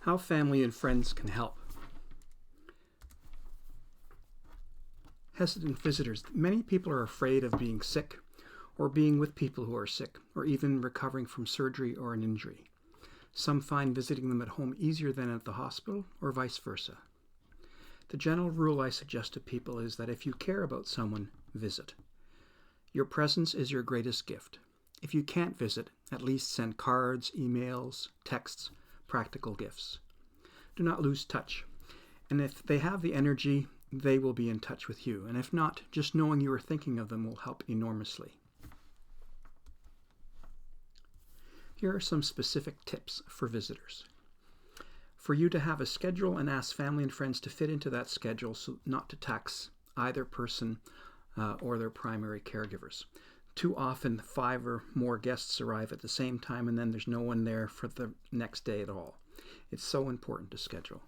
How family and friends can help. Hesitant visitors. Many people are afraid of being sick or being with people who are sick or even recovering from surgery or an injury. Some find visiting them at home easier than at the hospital or vice versa. The general rule I suggest to people is that if you care about someone, visit. Your presence is your greatest gift. If you can't visit, at least send cards, emails, texts, practical gifts. Do not lose touch. And if they have the energy, they will be in touch with you. And if not, just knowing you are thinking of them will help enormously. Here are some specific tips for visitors. For you to have a schedule and ask family and friends to fit into that schedule so not to tax either person or their primary caregivers. Too often, 5 or more guests arrive at the same time and then there's no one there for the next day at all. It's so important to schedule.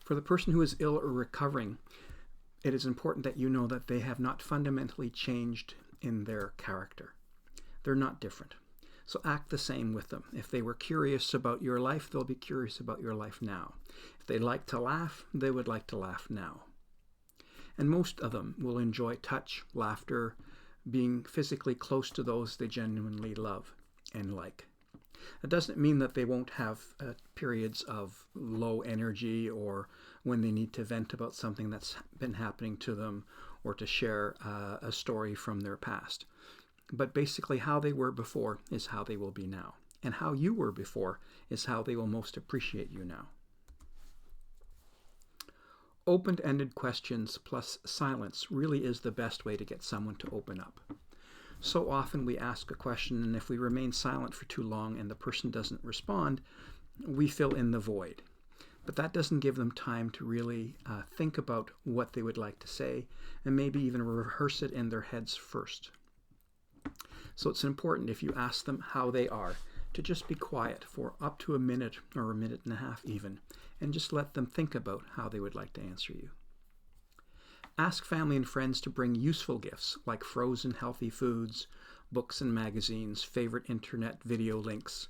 For the person who is ill or recovering, it is important that you know that they have not fundamentally changed in their character. They're not different. So act the same with them. If they were curious about your life, they'll be curious about your life now. If they like to laugh, they would like to laugh now. And most of them will enjoy touch, laughter, being physically close to those they genuinely love and like. It doesn't mean that they won't have periods of low energy or when they need to vent about something that's been happening to them or to share a story from their past. But basically how they were before is how they will be now. And how you were before is how they will most appreciate you now. Open-ended questions plus silence really is the best way to get someone to open up. So often we ask a question, and if we remain silent for too long and the person doesn't respond, we fill in the void. But that doesn't give them time to really think about what they would like to say and maybe even rehearse it in their heads first. So it's important, if you ask them how they are, to just be quiet for up to a minute or a minute and a half even, and just let them think about how they would like to answer you. Ask family and friends to bring useful gifts like frozen healthy foods, books and magazines, favorite internet video links,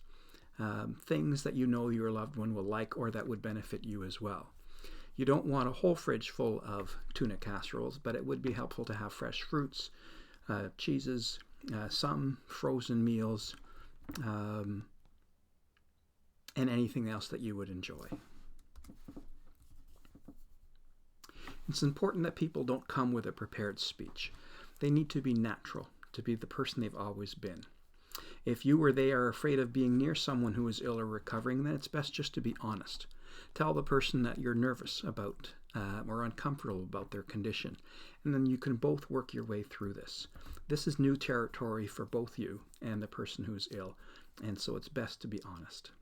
things that you know your loved one will like or that would benefit you as well. You don't want a whole fridge full of tuna casseroles, but it would be helpful to have fresh fruits, cheeses, some frozen meals, and anything else that you would enjoy. It's important that people don't come with a prepared speech. They need to be natural, to be the person they've always been. If you or they are afraid of being near someone who is ill or recovering, then it's best just to be honest. Tell the person that you're nervous about or uncomfortable about their condition, and then you can both work your way through this. This is new territory for both you and the person who's ill, and so it's best to be honest.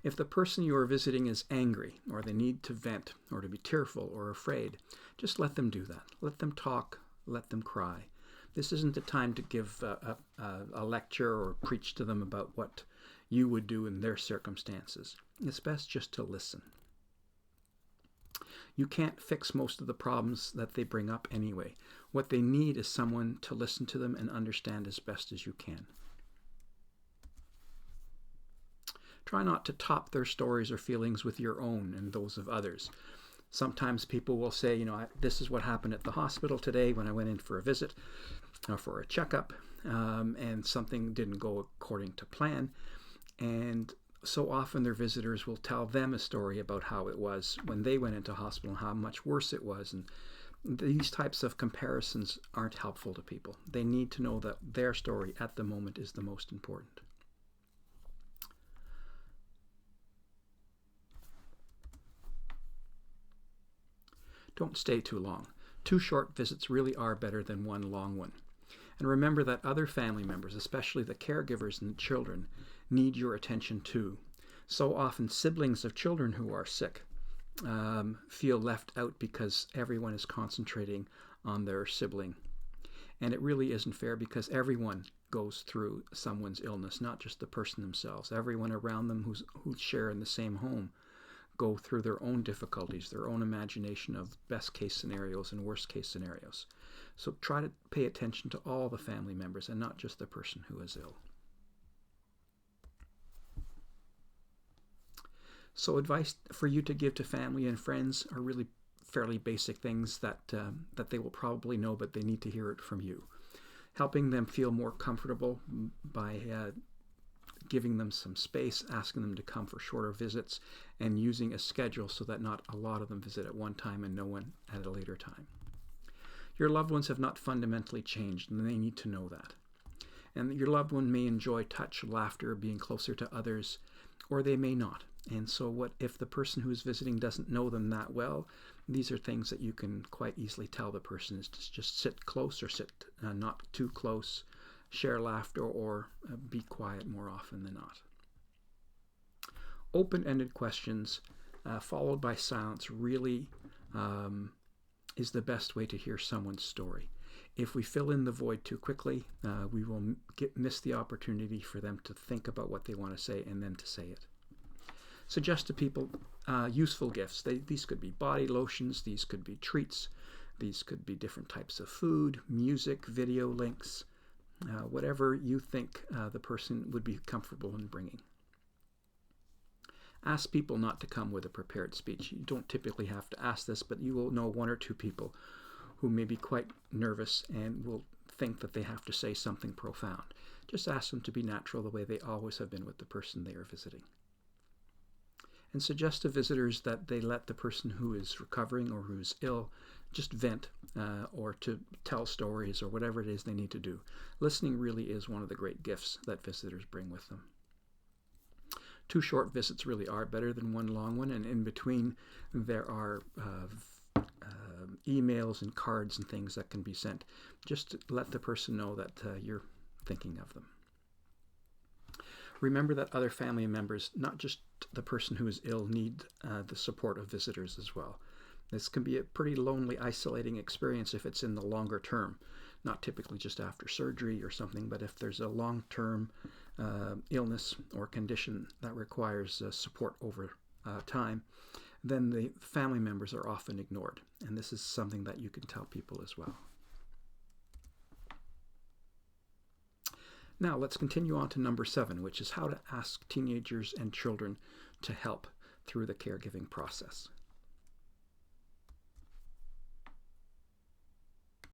If the person you are visiting is angry, or they need to vent, or to be tearful or afraid, just let them do that. Let them talk, let them cry. This isn't the time to give a lecture or preach to them about what you would do in their circumstances. It's best just to listen. You can't fix most of the problems that they bring up anyway. What they need is someone to listen to them and understand as best as you can. Try not to top their stories or feelings with your own and those of others. Sometimes people will say, this is what happened at the hospital today when I went in for a visit or for a checkup, and something didn't go according to plan. And so often their visitors will tell them a story about how it was when they went into hospital and how much worse it was. And these types of comparisons aren't helpful to people. They need to know that their story at the moment is the most important. Don't stay too long. 2 short visits really are better than 1 long one. And remember that other family members, especially the caregivers and the children, need your attention too. So often siblings of children who are sick feel left out because everyone is concentrating on their sibling. And it really isn't fair because everyone goes through someone's illness, not just the person themselves. Everyone around them who share in the same home go through their own difficulties, their own imagination of best case scenarios and worst case scenarios. So try to pay attention to all the family members and not just the person who is ill. So advice for you to give to family and friends are really fairly basic things that they will probably know, but they need to hear it from you. Helping them feel more comfortable by giving them some space, asking them to come for shorter visits, and using a schedule so that not a lot of them visit at one time and no one at a later time. Your loved ones have not fundamentally changed, and they need to know that. And your loved one may enjoy touch, laughter, being closer to others, or they may not. And so what if the person who's visiting doesn't know them that well? These are things that you can quite easily tell the person is to just sit close or sit not too close, share laughter, or be quiet more often than not. Open-ended questions followed by silence really is the best way to hear someone's story. If we fill in the void too quickly, we will miss the opportunity for them to think about what they want to say and then to say it. Suggest to people useful gifts. These could be body lotions, these could be treats, these could be different types of food, music, video links, whatever you think the person would be comfortable in bringing. Ask people not to come with a prepared speech. You don't typically have to ask this, but you will know one or two people who may be quite nervous and will think that they have to say something profound. Just ask them to be natural the way they always have been with the person they are visiting. And suggest to visitors that they let the person who is recovering or who is ill just vent or to tell stories or whatever it is they need to do. Listening really is one of the great gifts that visitors bring with them. 2 short visits really are better than 1 long one, and in between there are emails and cards and things that can be sent. Just to let the person know that you're thinking of them. Remember that other family members, not just the person who is ill, need the support of visitors as well. This can be a pretty lonely, isolating experience if it's in the longer term, not typically just after surgery or something, but if there's a long-term illness or condition that requires support over time, then the family members are often ignored. And this is something that you can tell people as well. Now let's continue on to number 7, which is how to ask teenagers and children to help through the caregiving process.